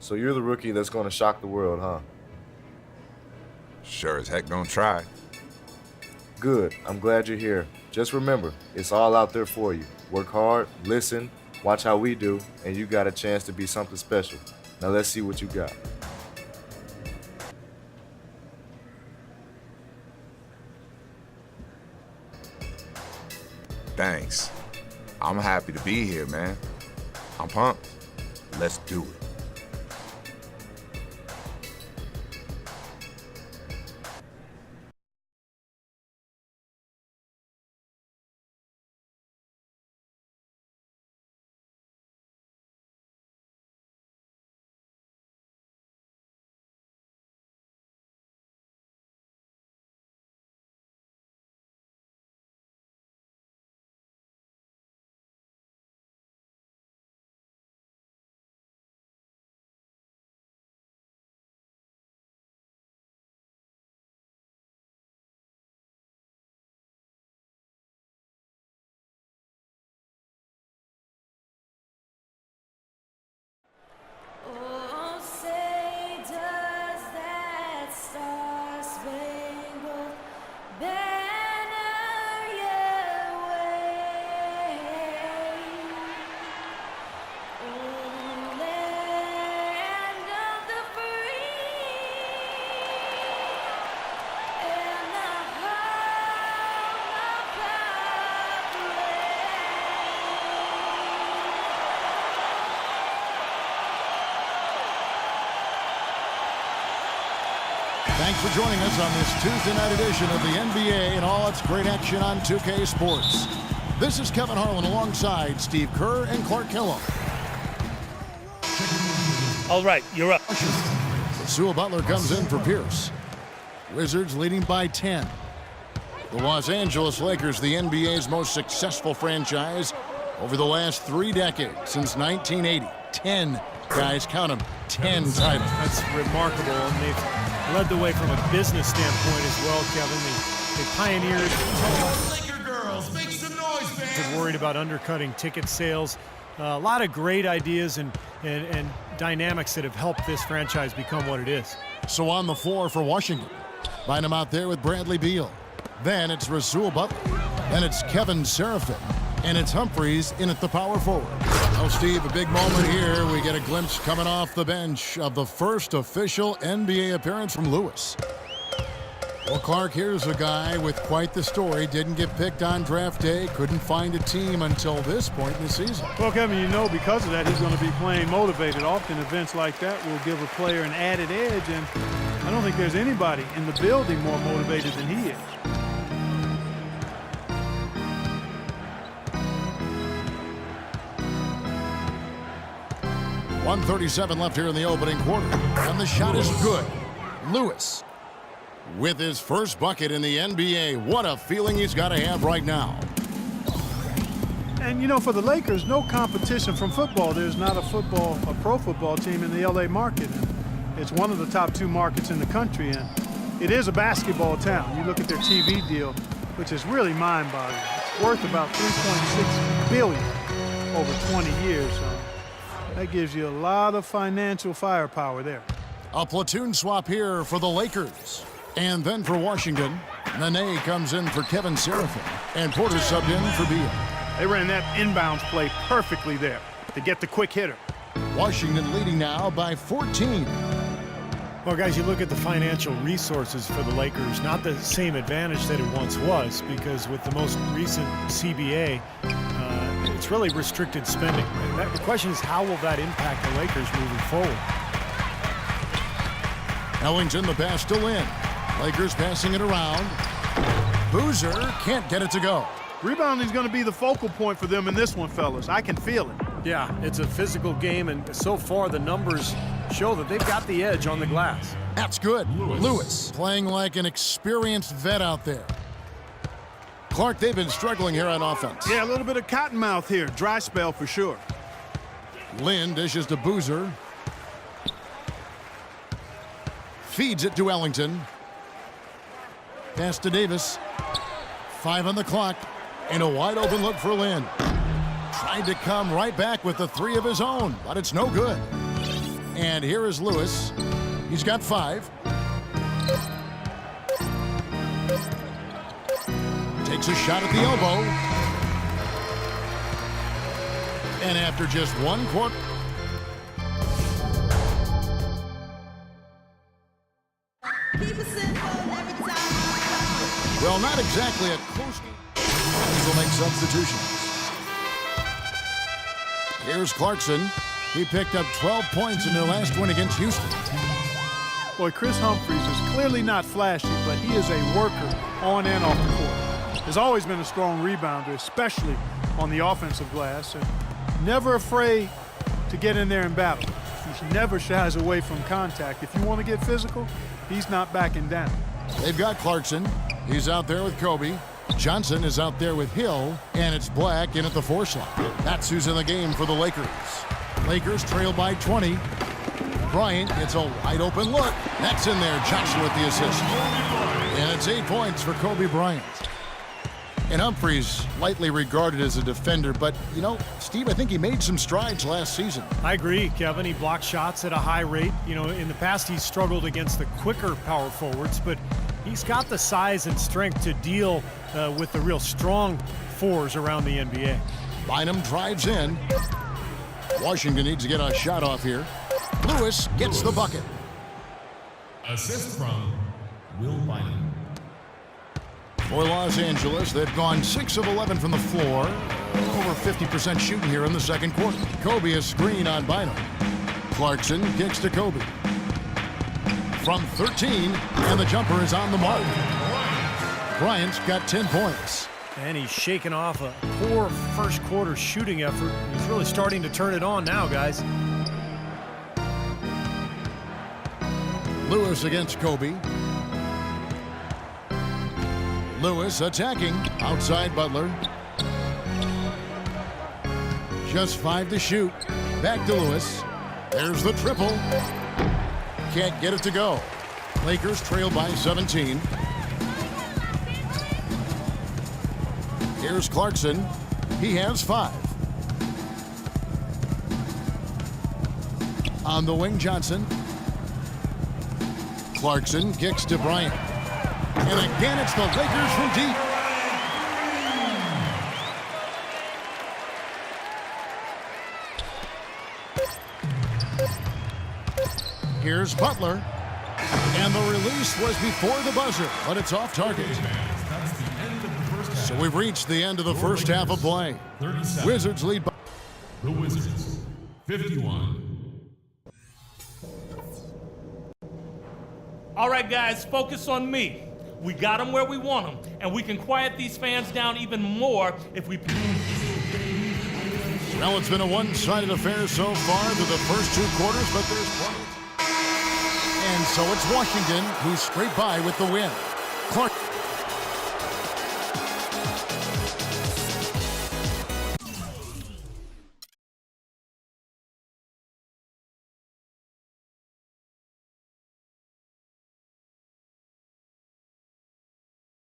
So you're the rookie that's going to shock the world, huh? Sure as heck gonna try. Good. I'm glad you're here. Just remember, it's all out there for you. Work hard, listen, watch how we do, and you got a chance to be something special. Now let's see what you got. Thanks. I'm happy to be here, man. I'm pumped. Let's do it. Thanks for joining us on this Tuesday night edition of the NBA and all its great action on 2K Sports. This is Kevin Harlan alongside Steve Kerr and Clark Kellogg. All right, you're up. Sewell Butler comes in for Pierce. Wizards leading by 10. The Los Angeles Lakers, the NBA's most successful franchise over the last 3 decades, since 1980. 10 guys, count them, 10 titles. That's remarkable, and they've led the way from a business standpoint as well, Kevin. They pioneered. Laker girls, make some noise, man. Worried about undercutting ticket sales. A lot of great ideas and dynamics that have helped this franchise become what it is. So on the floor for Washington, find him out there with Bradley Beal. Then it's Rasul Butler. Then it's Kevin Seraphin. And it's Humphries in at the power forward. Well, Steve, a big moment here. We get a glimpse coming off the bench of the first official NBA appearance from Lewis. Well, Clark, here's a guy with quite the story. Didn't get picked on draft day. Couldn't find a team until this point in the season. Well, Kevin, you know because of that he's going to be playing motivated. Often events like that will give a player an added edge, and I don't think there's anybody in the building more motivated than he is. 1:37 left here in the opening quarter. And the shot is good. Lewis with his first bucket in the NBA. What a feeling he's got to have right now. And, you know, for the Lakers, no competition from football. There's not a pro football team in the L.A. market. It's one of the top 2 markets in the country, and it is a basketball town. You look at their TV deal, which is really mind-boggling. It's worth about $3.6 billion over 20 years. So that gives you a lot of financial firepower there. A platoon swap here for the Lakers. And then for Washington, Nene comes in for Kevin Seraphin. And Porter subbed in for Beal. They ran that inbounds play perfectly there to get the quick hitter. Washington leading now by 14. Well, guys, you look at the financial resources for the Lakers, not the same advantage that it once was, because with the most recent CBA, it's really restricted spending. And the question is, how will that impact the Lakers moving forward? Ellington, the pass to Lin. Lakers passing it around. Boozer can't get it to go. Rebounding is going to be the focal point for them in this one, fellas. I can feel it. Yeah, it's a physical game, and so far the numbers show that they've got the edge on the glass. That's good. Lewis playing like an experienced vet out there. Clark, they've been struggling here on offense. Yeah, a little bit of cottonmouth here. Dry spell for sure. Lynn dishes to Boozer. Feeds it to Ellington. Pass to Davis. 5 on the clock. And a wide open look for Lynn. Tried to come right back with the 3 of his own, but it's no good. And here is Lewis. He's got 5. Takes a shot at the elbow. And after just 1 quarter. Well, not exactly a close game. Will make substitutions. Here's Clarkson. He picked up 12 points in their last win against Houston. Boy, Chris Humphries is clearly not flashy, but he is a worker on and off the court. Has always been a strong rebounder, especially on the offensive glass, and never afraid to get in there and battle. He never shies away from contact. If you want to get physical, he's not backing down. They've got Clarkson. He's out there with Kobe. Johnson is out there with Hill, and it's Black in at the 4 slot. That's who's in the game for the Lakers. Lakers trail by 20. Bryant gets a wide open look. That's in there. Johnson with the assist. And it's 8 points for Kobe Bryant. And Humphries, lightly regarded as a defender, but, you know, Steve, I think he made some strides last season. I agree, Kevin. He blocked shots at a high rate. You know, in the past he's struggled against the quicker power forwards, but he's got the size and strength to deal with the real strong 4s around the NBA. Bynum drives in. Washington needs to get a shot off here. Lewis gets the bucket. Assist from Will Bynum. For Los Angeles, they've gone 6 of 11 from the floor. Over 50% shooting here in the second quarter. Kobe a screen on Bynum. Clarkson kicks to Kobe. From 13, and the jumper is on the mark. Bryant's got 10 points. And he's shaking off a poor first quarter shooting effort. He's really starting to turn it on now, guys. Lewis against Kobe. Lewis attacking outside Butler. Just 5 to shoot. Back to Lewis. There's the triple. Can't get it to go. Lakers trail by 17. Here's Clarkson. He has 5. On the wing, Johnson. Clarkson kicks to Bryant. And again, it's the Lakers from deep. Here's Butler. And the release was before the buzzer, but it's off target. So we've reached the end of the first half of play. Wizards lead by... The Wizards, 51. All right, guys, focus on me. We got them where we want them, and we can quiet these fans down even more if we... Well, it's been a one-sided affair so far through the first 2 quarters, but there's plenty. And so it's Washington who scraped by with the win. Clark.